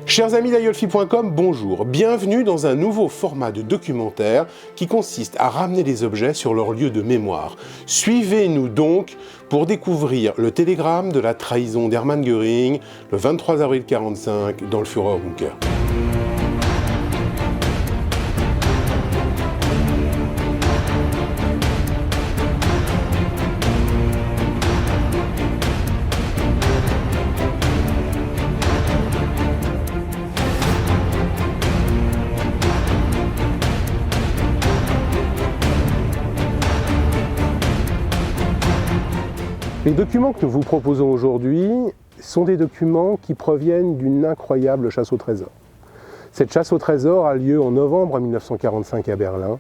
Chers amis d'Aiolfi.com, bonjour, bienvenue dans un nouveau format de documentaire qui consiste à ramener les objets sur leur lieu de mémoire. Suivez-nous donc pour découvrir le télégramme de la trahison d'Hermann Göring le 23 avril 1945 dans le Führerbunker. Les documents que nous vous proposons aujourd'hui sont des documents qui proviennent d'une incroyable chasse au trésor. Cette chasse au trésor a lieu en novembre 1945 à Berlin,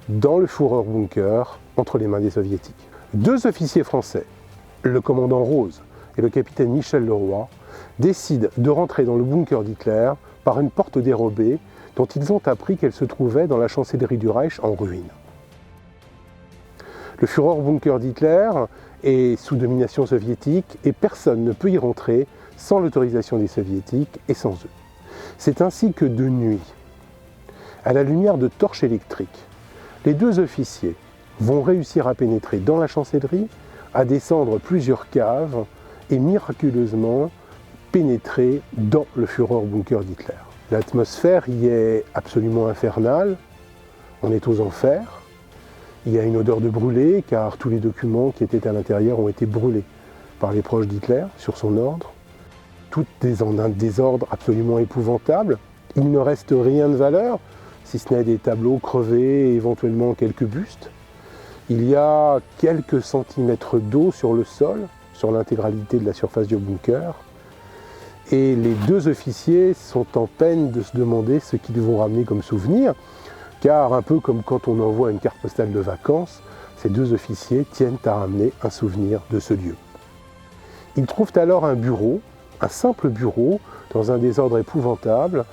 dans le Führerbunker, entre les mains des soviétiques. Deux officiers français, le commandant Rose et le capitaine Michel Leroy, décident de rentrer dans le bunker d'Hitler par une porte dérobée dont ils ont appris qu'elle se trouvait dans la chancellerie du Reich en ruine. Le Führerbunker d'Hitler est sous domination soviétique et personne ne peut y rentrer sans l'autorisation des soviétiques et sans eux. C'est ainsi que de nuit, à la lumière de torches électriques, les deux officiers vont réussir à pénétrer dans la chancellerie, à descendre plusieurs caves et miraculeusement pénétrer dans le Führerbunker d'Hitler. L'atmosphère y est absolument infernale, on est aux enfers. Il y a une odeur de brûlé, car tous les documents qui étaient à l'intérieur ont été brûlés par les proches d'Hitler, sur son ordre. Tout est en un désordre absolument épouvantable. Il ne reste rien de valeur, si ce n'est des tableaux crevés et éventuellement quelques bustes. Il y a quelques centimètres d'eau sur le sol, sur l'intégralité de la surface du bunker. Et les deux officiers sont en peine de se demander ce qu'ils vont ramener comme souvenir. Car un peu comme quand on envoie une carte postale de vacances, ces deux officiers tiennent à ramener un souvenir de ce lieu. Ils trouvent alors un bureau, un simple bureau, dans un désordre épouvantable,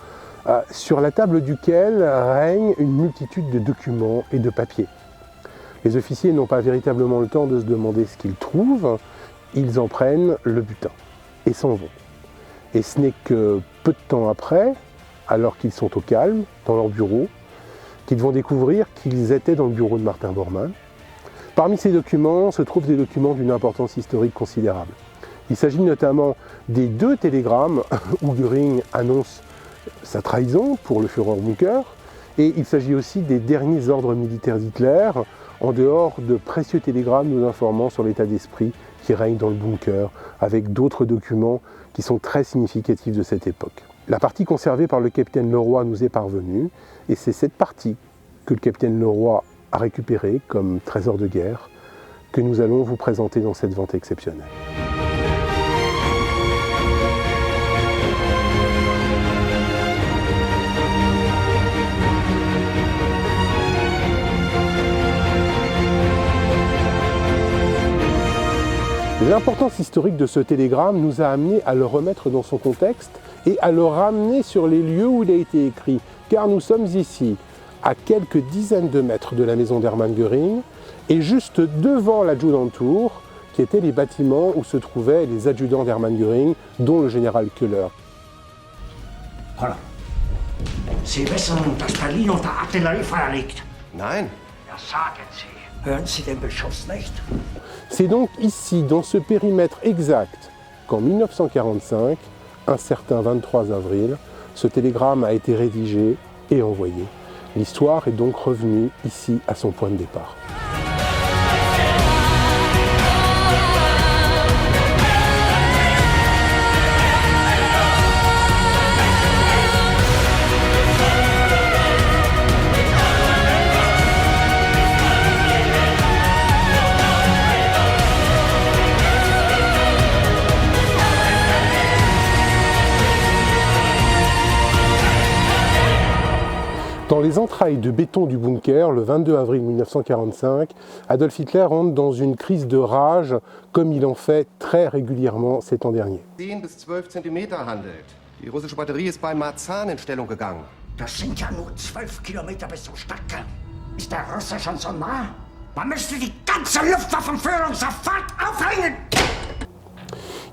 sur la table duquel règne une multitude de documents et de papiers. Les officiers n'ont pas véritablement le temps de se demander ce qu'ils trouvent, ils en prennent le butin et s'en vont. Et ce n'est que peu de temps après, alors qu'ils sont au calme, dans leur bureau, qu'ils vont découvrir qu'ils étaient dans le bureau de Martin Bormann. Parmi ces documents se trouvent des documents d'une importance historique considérable. Il s'agit notamment des deux télégrammes où Göring annonce sa trahison pour le Führerbunker, et il s'agit aussi des derniers ordres militaires d'Hitler, en dehors de précieux télégrammes nous informant sur l'état d'esprit qui règne dans le bunker, avec d'autres documents qui sont très significatifs de cette époque. La partie conservée par le capitaine Leroy nous est parvenue, et c'est cette partie que le capitaine Leroy a récupérée comme trésor de guerre que nous allons vous présenter dans cette vente exceptionnelle. L'importance historique de ce télégramme nous a amené à le remettre dans son contexte et à le ramener sur les lieux où il a été écrit, car nous sommes ici, à quelques dizaines de mètres de la maison d'Hermann Göring, et juste devant l'Adjutantur, qui étaient les bâtiments où se trouvaient les adjudants d'Hermann Göring, dont le général Köhler. Holla. Sie wissen, dass Berlin unter Artilleriefeuer liegt? Nein. Ja, sagen Sie. Hören Sie den Beschuss nicht? C'est donc ici, dans ce périmètre exact, qu'en 1945, un certain 23 avril, ce télégramme a été rédigé et envoyé. L'histoire est donc revenue ici à son point de départ. Dans les entrailles de béton du bunker, le 22 avril 1945, Adolf Hitler entre dans une crise de rage, comme il en fait très régulièrement ces temps derniers. 10 bis 12 Zentimeter handelt. Die russische Batterie ist bei Marzahn in Stellung gegangen. Das sind ja nur 12 Kilometer bis zum Stadtkern. Ist der Russe schon so nah? Man müsste die ganze Luftwaffenführung sofort aufhängen!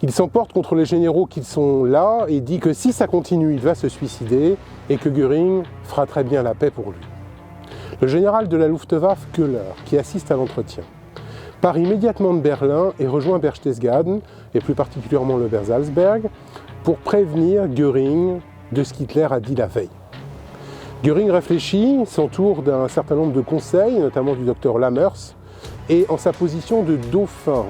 Il s'emporte contre les généraux qui sont là et dit que si ça continue, il va se suicider et que Göring fera très bien la paix pour lui. Le général de la Luftwaffe, Köhler, qui assiste à l'entretien, part immédiatement de Berlin et rejoint Berchtesgaden, et plus particulièrement le Obersalzberg, pour prévenir Göring de ce qu'Hitler a dit la veille. Göring réfléchit, s'entoure d'un certain nombre de conseils, notamment du docteur Lammers, et en sa position de dauphin,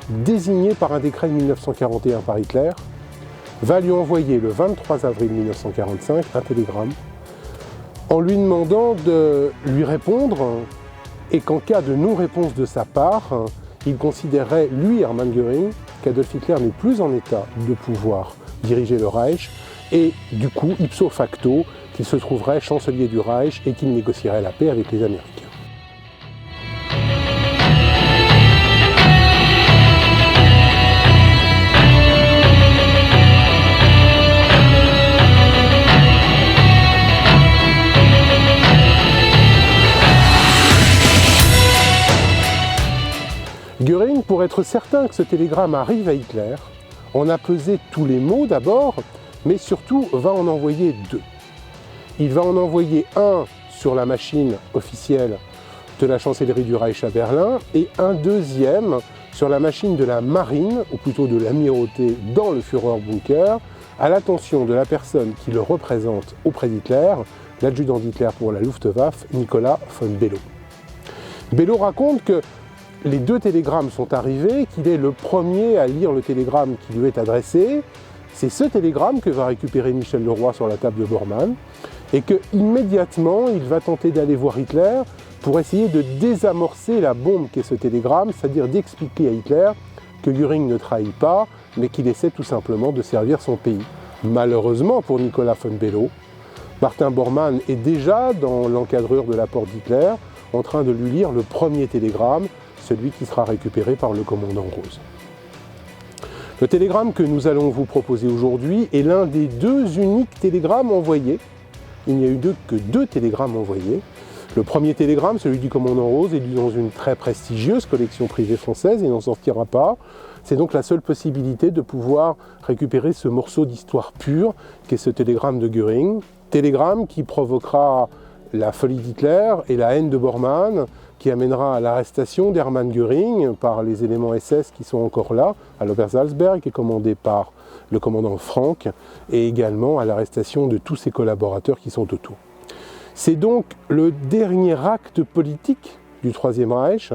désigné par un décret de 1941 par Hitler, va lui envoyer le 23 avril 1945 un télégramme en lui demandant de lui répondre et qu'en cas de non-réponse de sa part, il considérerait, lui, Hermann Göring, qu'Adolf Hitler n'est plus en état de pouvoir diriger le Reich et du coup, ipso facto, qu'il se trouverait chancelier du Reich et qu'il négocierait la paix avec les Américains. Göring, pour être certain que ce télégramme arrive à Hitler, en a pesé tous les mots d'abord, mais surtout va en envoyer deux. Il va en envoyer un sur la machine officielle de la chancellerie du Reich à Berlin et un deuxième sur la machine de la marine, ou plutôt de l'amirauté dans le Führerbunker, à l'attention de la personne qui le représente auprès d'Hitler, l'adjudant d'Hitler pour la Luftwaffe, Nicolas von Below. Below raconte que les deux télégrammes sont arrivés, qu'il est le premier à lire le télégramme qui lui est adressé. C'est ce télégramme que va récupérer Michel Leroy sur la table de Bormann et qu'immédiatement, il va tenter d'aller voir Hitler pour essayer de désamorcer la bombe qu'est ce télégramme, c'est-à-dire d'expliquer à Hitler que Göring ne trahit pas, mais qu'il essaie tout simplement de servir son pays. Malheureusement pour Nicolas von Below, Martin Bormann est déjà dans l'encadrure de la porte d'Hitler, en train de lui lire le premier télégramme, celui qui sera récupéré par le commandant Rose. Le télégramme que nous allons vous proposer aujourd'hui est l'un des deux uniques télégrammes envoyés. Il n'y a eu que deux télégrammes envoyés. Le premier télégramme, celui du commandant Rose, est dans une très prestigieuse collection privée française, il n'en sortira pas. C'est donc la seule possibilité de pouvoir récupérer ce morceau d'histoire pure qu'est ce télégramme de Göring. Télégramme qui provoquera la folie d'Hitler et la haine de Bormann, qui amènera à l'arrestation d'Hermann Göring par les éléments SS qui sont encore là, à l'Obersalzberg, qui est commandé par le commandant Frank, et également à l'arrestation de tous ses collaborateurs qui sont autour. C'est donc le dernier acte politique du Troisième Reich.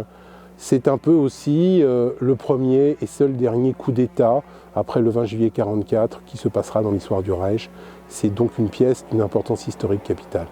C'est un peu aussi le premier et seul dernier coup d'État après le 20 juillet 1944 qui se passera dans l'histoire du Reich. C'est donc une pièce d'une importance historique capitale.